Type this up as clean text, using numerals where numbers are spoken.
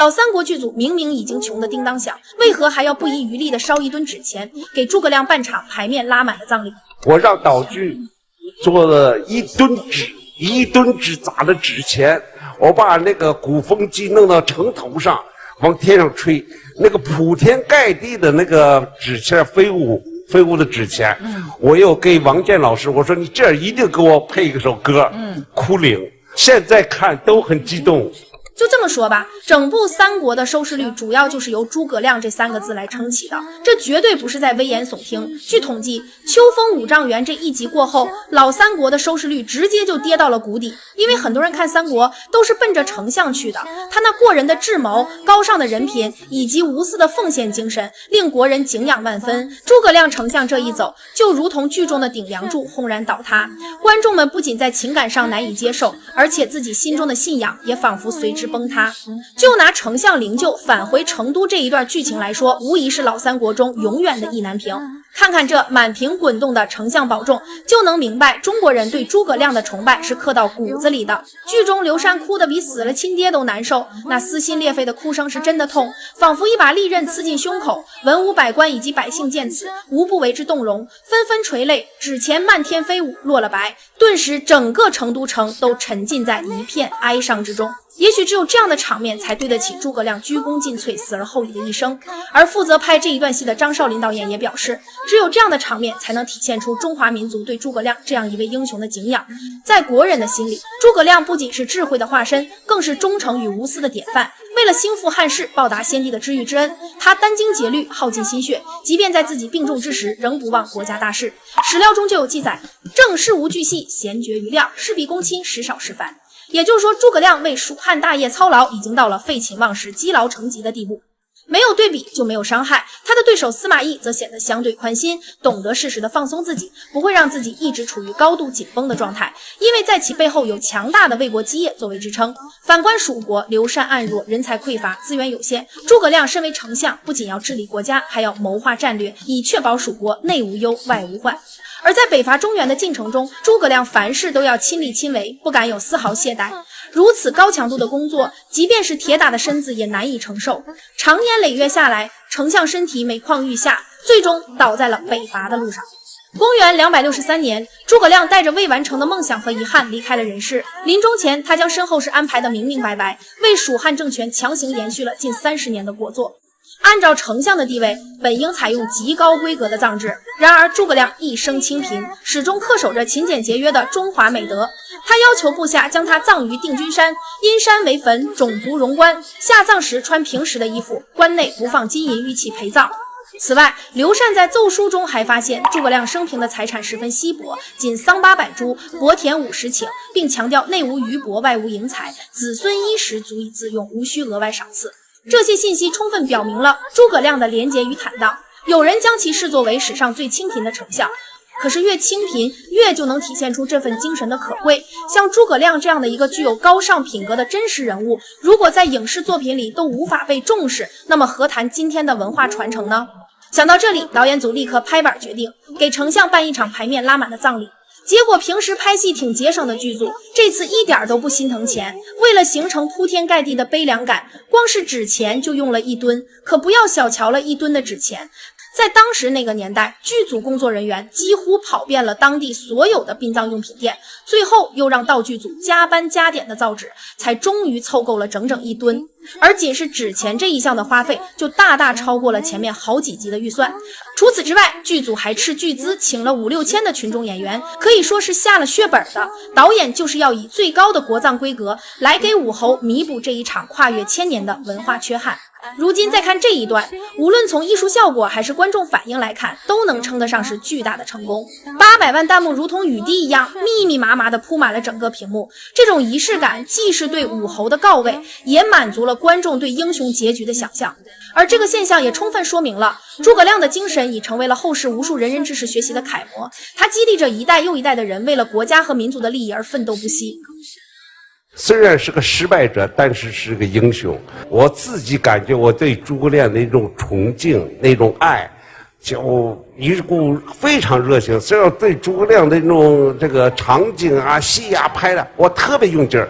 老三国剧组明明已经穷得叮当响，为何还要不遗余力地烧一吨纸钱，给诸葛亮办场牌面拉满的葬礼？我让导剧做了一吨纸砸的纸钱，我把那个鼓风机弄到城头上，往天上吹，那个铺天盖地的那个纸钱飞舞的纸钱，我又给王健老师我说你这儿一定给我配一首歌，哭灵，现在看都很激动。就这么说吧，整部三国的收视率主要就是由诸葛亮这3个字来撑起的，这绝对不是在危言耸听。据统计，秋风五丈原这一集过后，老三国的收视率直接就跌到了谷底，因为很多人看三国都是奔着丞相去的，他那过人的智谋、高尚的人品以及无私的奉献精神，令国人敬仰万分。诸葛亮丞相这一走，就如同剧中的顶梁柱轰然倒塌，观众们不仅在情感上难以接受，而且自己心中的信仰也仿佛随之崩塌。就拿丞相灵柩返回成都这一段剧情来说，无疑是老三国中永远的意难平。看看这满屏滚动的丞相保重，就能明白中国人对诸葛亮的崇拜是刻到骨子里的。剧中刘禅哭得比死了亲爹都难受，那撕心裂肺的哭声是真的痛，仿佛一把利刃刺进胸口。文武百官以及百姓见此，无不为之动容，纷纷垂泪，纸钱漫天飞舞，落了白，顿时整个成都城都沉浸在一片哀伤之中。也许只有这样的场面才对得起诸葛亮鞠躬尽瘁死而后已的一生。而负责拍这一段戏的张少林导演也表示，只有这样的场面才能体现出中华民族对诸葛亮这样一位英雄的敬仰。在国人的心里，诸葛亮不仅是智慧的化身，更是忠诚与无私的典范。为了兴复汉室，报答先帝的知遇之恩，他殚精竭虑，耗尽心血，即便在自己病重之时，仍不忘国家大事。史料中就有记载，正事无巨细，闲绝于量，事必躬亲，时少时繁。也就是说，诸葛亮为蜀汉大业操劳，已经到了废寝忘食、积劳成疾的地步。没有对比就没有伤害，他的对手司马懿则显得相对宽心，懂得适时的放松自己，不会让自己一直处于高度紧绷的状态，因为在其背后有强大的魏国基业作为支撑。反观蜀国，刘禅暗弱，人才匮乏，资源有限，诸葛亮身为丞相，不仅要治理国家，还要谋划战略，以确保蜀国内无忧外无患。而在北伐中原的进程中，诸葛亮凡事都要亲力亲为，不敢有丝毫懈怠。如此高强度的工作，即便是铁打的身子也难以承受。长年累月下来，丞相身体每况愈下，最终倒在了北伐的路上。公元263年，诸葛亮带着未完成的梦想和遗憾离开了人世。临终前，他将身后事安排得明明白白，为蜀汉政权强行延续了近30年的国祚。按照丞相的地位，本应采用极高规格的葬制，然而诸葛亮一生清贫，始终恪守着勤俭节约的中华美德。他要求部下将他葬于定军山，因山为坟，种族荣棺，下葬时穿平时的衣服，棺内不放金银玉器陪葬。此外，刘禅在奏书中还发现诸葛亮生平的财产十分稀薄，仅桑800株，薄田50顷，并强调内无余帛，外无盈财，子孙衣食足以自用，无需额外赏赐。这些信息充分表明了诸葛亮的廉洁与坦荡。有人将其视作为史上最清贫的丞相，可是越清贫越就能体现出这份精神的可贵。像诸葛亮这样的一个具有高尚品格的真实人物，如果在影视作品里都无法被重视，那么何谈今天的文化传承呢？想到这里，导演组立刻拍板决定给丞相办一场牌面拉满的葬礼。结果平时拍戏挺节省的剧组，这次一点都不心疼钱，为了形成铺天盖地的悲凉感，光是纸钱就用了1吨，可不要小瞧了1吨的纸钱。在当时那个年代，剧组工作人员几乎跑遍了当地所有的殡葬用品店，最后又让道具组加班加点的造纸，才终于凑够了整整1吨。而仅是纸钱这一项的花费就大大超过了前面好几集的预算。除此之外，剧组还斥巨资请了5、6千的群众演员，可以说是下了血本的。导演就是要以最高的国葬规格来给武侯弥补这一场跨越1000年的文化缺憾。如今再看这一段，无论从艺术效果还是观众反应来看，都能称得上是巨大的成功。800万弹幕如同雨滴一样密密麻麻地铺满了整个屏幕，这种仪式感既是对武侯的告慰，也满足了观众对英雄结局的想象。而这个现象也充分说明了诸葛亮的精神已成为了后世无数仁人志士学习的楷模，他激励着一代又一代的人为了国家和民族的利益而奋斗不息。虽然是个失败者，但是是个英雄。我自己感觉我对诸葛亮那种崇敬、那种爱，就一股非常热情。虽然对诸葛亮的那种这个场景啊、戏啊拍的，我特别用劲儿。